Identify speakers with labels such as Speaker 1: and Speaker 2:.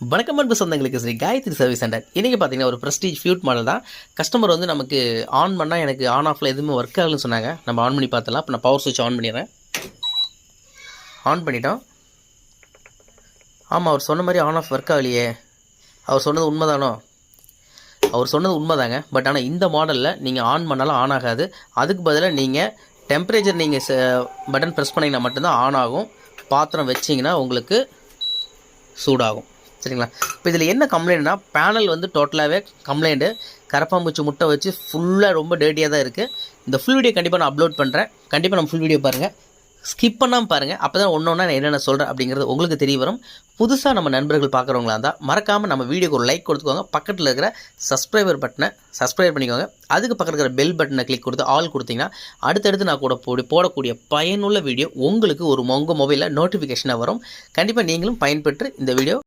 Speaker 1: வணக்கம் அன்பு சொந்தங்களுக்கு ஸ்ரீ காயத்ரி சர்வீஸ் சென்டர். இன்றைக்கி பார்த்தீங்கன்னா ஒரு ப்ரெஸ்டீஜ் ஃபியூட் மாடல் தான். கஸ்டமர் வந்து நமக்கு ஆன் பண்ணால் எனக்கு ஆன் ஆஃபில் எதுவுமே ஒர்க் ஆகலன்னு சொன்னாங்க. நம்ம ஆன் பண்ணி பார்த்தலாம். இப்போ நான் பவர் சுவிட்ச் ஆன் பண்ணிடுறேன். ஆன் பண்ணிட்டோம். ஆமாம், அவர் சொன்ன மாதிரி ஆன் ஆஃப் ஒர்க் ஆகலையே. அவர் சொன்னது உண்மைதானோ? அவர் சொன்னது உண்மைதாங்க. பட் ஆனால் இந்த மாடலில் நீங்கள் ஆன் பண்ணாலும் ஆன் ஆகாது. அதுக்கு பதிலாக நீங்கள் டெம்பரேச்சர் நீங்கள் பட்டன் ப்ரெஸ் பண்ணிங்கன்னா மட்டும்தான் ஆன் ஆகும். பாத்திரம் வச்சிங்கன்னா உங்களுக்கு சூடாகும். சரிங்களா? இப்போ இதில் என்ன கம்ப்ளைண்ட்னா, பேனல் வந்து டோட்டலாகவே கம்ப்ளைண்ட்டு. கரப்பாம்பூச்சி முட்டை வச்சு ஃபுல்லாக ரொம்ப டேர்ட்டியாக தான் இருக்குது. இந்த ஃபுல் வீடியோ கண்டிப்பாக நான் அப்லோட் பண்ணுறேன். கண்டிப்பாக நம்ம ஃபுல் வீடியோ பாருங்கள், ஸ்கிப் பண்ணாமல் பாருங்கள். அப்போ தான் ஒன்று ஒன்றா நான் என்னென்ன சொல்கிறேன் அப்படிங்கிறது உங்களுக்கு தெரிய வரும். புதுசாக நம்ம நண்பர்கள் பார்க்குறவங்களா இருந்தால் மறக்காமல் நம்ம வீடியோக்கு ஒரு லைக் கொடுத்துக்கோங்க. பக்கத்தில் இருக்கிற சப்ஸ்கிரைபர் பட்டனை சப்ஸ்கிரைப் பண்ணிக்கோங்க. அதுக்கு பக்கத்தில் இருக்கிற பெல் பட்டனை கிளிக் கொடுத்து ஆல் கொடுத்தீங்கன்னா அடுத்தடுத்து நான் கூட போடக்கூடிய பயனுள்ள வீடியோ உங்களுக்கு உங்கள் மொபைலில் நோட்டிஃபிகேஷனாக வரும். கண்டிப்பாக நீங்களும் பயன்பெற்று இந்த வீடியோ